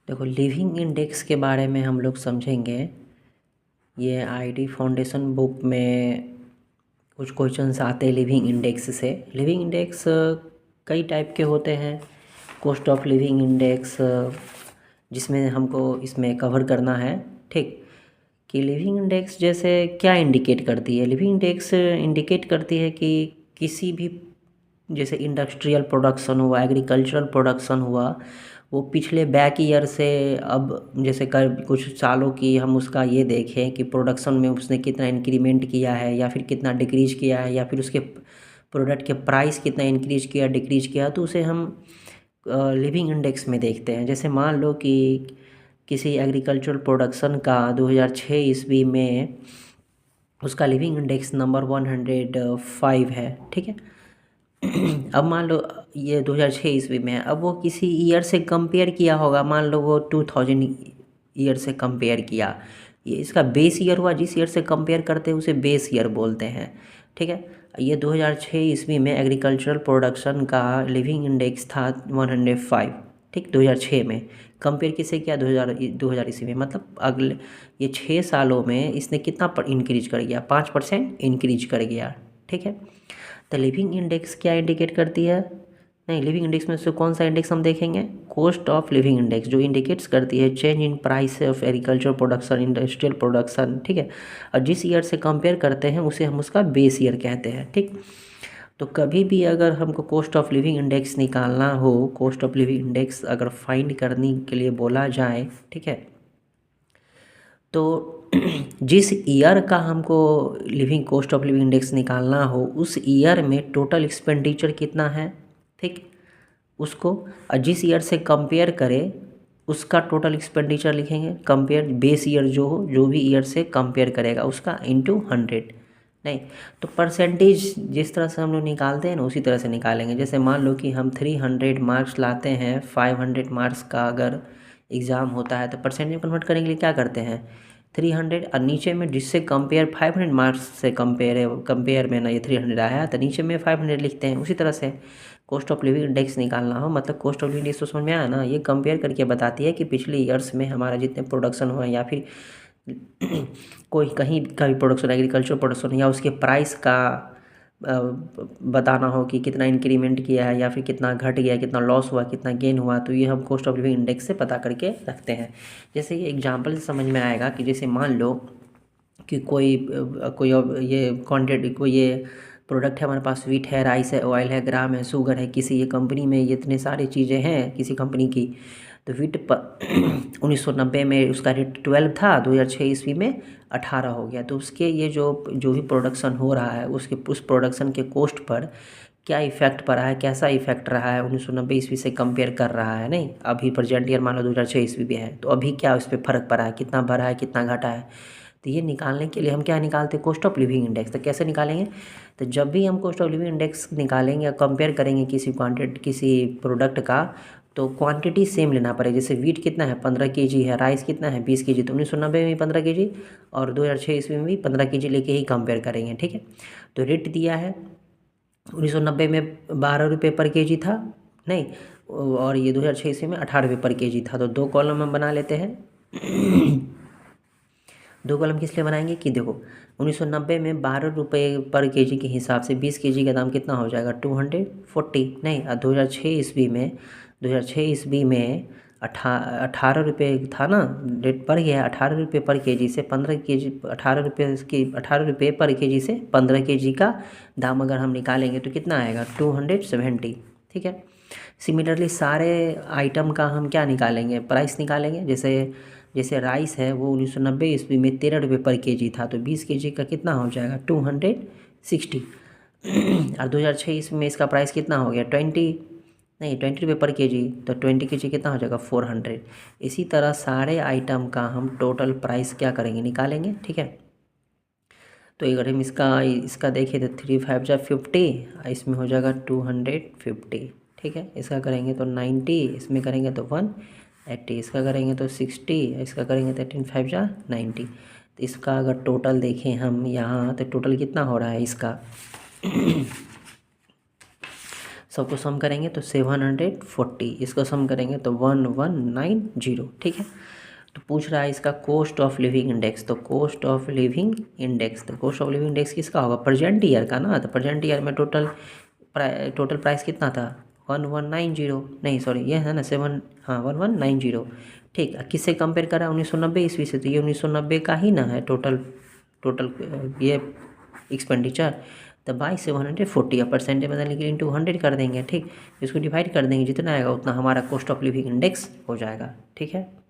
देखो, living index के बारे में हम लोग समझेंगे। ये आईडी फाउंडेशन बुक में कुछ क्वेश्चंस आते हैं लिविंग इंडेक्स से। लिविंग इंडेक्स कई टाइप के होते हैं। कॉस्ट ऑफ लिविंग इंडेक्स, जिसमें हमको इसमें कवर करना है, ठीक। कि लिविंग इंडेक्स जैसे क्या इंडिकेट करती है? लिविंग इंडेक्स इंडिकेट करती है कि किसी भी, जैसे इंडस्ट्रियल प्रोडक्शन हुआ, एग्रीकल्चरल प्रोडक्शन हुआ, वो पिछले बैक ईयर से अब जैसे कर कुछ सालों की हम उसका ये देखें कि प्रोडक्शन में उसने कितना इंक्रीमेंट किया है या फिर कितना डिक्रीज किया है, या फिर उसके प्रोडक्ट के प्राइस कितना इंक्रीज किया डिक्रीज किया, तो उसे हम लिविंग इंडेक्स में देखते हैं। जैसे मान लो कि किसी एग्रीकल्चरल प्रोडक्शन का 2006 ईस्वी में उसका लिविंग इंडेक्स नंबर 105 है, ठीक है। अब मान लो ये 2006 ईस्वी में है। अब वो किसी ईयर से कंपेयर किया होगा, मान लो वो 2000 ईयर से कंपेयर किया। ये इसका बेस ईयर हुआ, जिस ईयर से कंपेयर करते हैं उसे बेस ईयर बोलते हैं, ठीक है। ये 2006 ईस्वी में एग्रीकल्चरल प्रोडक्शन का लिविंग इंडेक्स था 105, ठीक। 2006 में कंपेयर किससे किया? 2000 ईस्वी में। मतलब अगले ये 6 सालों में इसने कितना इंक्रीज कर गया? 5% इंक्रीज कर गया, ठीक है। तो लिविंग इंडेक्स क्या इंडिकेट करती है? नहीं, लिविंग इंडेक्स में से कौन सा इंडेक्स हम देखेंगे? कॉस्ट ऑफ लिविंग इंडेक्स, जो इंडिकेट्स करती है change in price of agriculture production, industrial production, ठीक है। और जिस ईयर से कंपेयर करते हैं उसे हम उसका बेस ईयर कहते हैं, ठीक। तो कभी भी अगर हमको कॉस्ट ऑफ लिविंग इंडेक्स निकालना हो, कॉस्ट ऑफ लिविंग इंडेक्स अगर फाइंड करने के लिए बोला जाए, ठीक है, तो जिस ईयर का हमको living cost of living index निकालना हो, उस ईयर में टोटल एक्सपेंडिचर कितना है, ठीक, उसको, और जिस ईयर से कंपेयर करें उसका टोटल एक्सपेंडिचर लिखेंगे। कंपेयर बेस ईयर जो हो, जो भी ईयर से कंपेयर करेगा उसका इंटू 100। नहीं तो परसेंटेज जिस तरह से हम लोग निकालते हैं ना, उसी तरह से निकालेंगे। जैसे मान लो कि हम 300 मार्क्स लाते हैं, 500 मार्क्स का अगर एग्ज़ाम होता है, तो परसेंटेज में कन्वर्ट करने के लिए क्या करते हैं? 300, और नीचे में जिससे कंपेयर 500 मार्क्स से कंपेयर में ना ये 300 आया, तो नीचे में 500 लिखते हैं। उसी तरह से कॉस्ट ऑफ लिविंग इंडेक्स निकालना हो, मतलब कॉस्ट ऑफ लिविंग इंडेक्स तो समझ में आया ना, ये कंपेयर करके बताती है कि पिछले ईयर्स में हमारा जितने प्रोडक्शन हुआ, या फिर कोई कहीं का भी प्रोडक्शन, एग्रीकल्चर प्रोडक्शन, या उसके प्राइस का बताना हो कि कितना इंक्रीमेंट किया है, या फिर कितना घट गया, कितना लॉस हुआ, कितना गेन हुआ, तो ये हम कॉस्ट ऑफ लिविंग इंडेक्स से पता करके रखते हैं। जैसे ये एग्जांपल से समझ में आएगा कि जैसे मान लो कि कोई ये क्वांटिटी, कोई ये प्रोडक्ट है हमारे पास, वीट है, राइस है, ऑयल है, ग्राम है, शुगर है, किसी ये कंपनी में ये इतने सारी चीज़ें हैं किसी कंपनी की। तो वीट पर 1990 में उसका रेट 12 था, 2006 ईस्वी में 18 हो गया। तो उसके ये जो भी प्रोडक्शन हो रहा है, उसके उस प्रोडक्शन के कॉस्ट पर क्या इफेक्ट पड़ा है, कैसा इफेक्ट रहा है, 1990 ईस्वी से कंपेयर कर रहा है। नहीं, अभी प्रेजेंट ईयर मान लो 2006 ईस्वी में है, तो अभी क्या उस पर फ़र्क पड़ा है, कितना बढ़ा है, कितना घटा है। तो ये निकालने के लिए हम क्या निकालते हैं? Cost of living index. तो कैसे निकालेंगे? तो जब भी हम कॉस्ट ऑफ लिविंग इंडेक्स निकालेंगे या कंपेयर करेंगे किसी प्रोडक्ट का, तो क्वांटिटी सेम लेना पड़ेगा। जैसे वीट कितना है? 15 केजी है। राइस कितना है? 20 केजी। तो 1990 में भी 15 केजी और 2006 ईस्वी में भी 15 केजी लेके ही कंपेयर करेंगे, ठीक है। तो रेट दिया है 1990 में 12 रुपये पर केजी था, नहीं, और ये 2006 ईस्वी में 18 रुपये पर केजी था। तो दो कॉलम हम बना लेते हैं। दो कॉलम किस लिए बनाएंगे कि देखो, 1990 में 12 रुपये पर केजी के हिसाब से 20 केजी का दाम कितना हो जाएगा? 240। नहीं, और 2006 ईस्वी में 18 रुपये था ना, रेट बढ़ गया 18 रुपये पर केजी से 15 केजी, 18 रुपये पर केजी से 15 केजी का दाम अगर हम निकालेंगे तो कितना आएगा? 270, ठीक है। सिमिलरली सारे आइटम का हम क्या निकालेंगे? प्राइस निकालेंगे। जैसे जैसे राइस है, वो 1990 ईस्वी में 13 रुपये पर केजी था, तो 20 केजी का कितना हो जाएगा? 260। और 2006 ईस्वी में इसका प्राइस कितना हो गया? 20 रुपये पर केजी, तो 20 केजी कितना हो जाएगा? 400। इसी तरह सारे आइटम का हम टोटल प्राइस क्या करेंगे? निकालेंगे, ठीक है। तो अगर हम इसका देखें तो 3 5 जा 50, इसमें हो जाएगा 250, ठीक है। इसका करेंगे तो 90, इसमें करेंगे तो 180, इसका करेंगे तो 60, इसका करेंगे तो 18 5 जा 90। तो इसका अगर टोटल देखें हम यहाँ, तो टोटल कितना हो रहा है इसका? सबको सम करेंगे तो 740, इसको सम करेंगे तो 1190, ठीक है। तो पूछ रहा है इसका कॉस्ट ऑफ लिविंग इंडेक्स, तो कॉस्ट ऑफ लिविंग इंडेक्स, तो कॉस्ट ऑफ लिविंग इंडेक्स किसका होगा, प्रेजेंट ईयर का ना। तो प्रेजेंट ईयर में टोटल प्राइस कितना था, 1190, नहीं सॉरी ये है ना 1190, ठीक। किससे कंपेयर करा, 1990 ईस्वी से, तो ये 1990 का ही ना है टोटल ये एक्सपेंडिचर। तो बाई 740, अब परसेंटेज बदलने के लिए इंटू 100 कर देंगे, ठीक। इसको डिवाइड कर देंगे, जितना आएगा उतना हमारा कॉस्ट ऑफ लिविंग इंडेक्स हो जाएगा, ठीक है।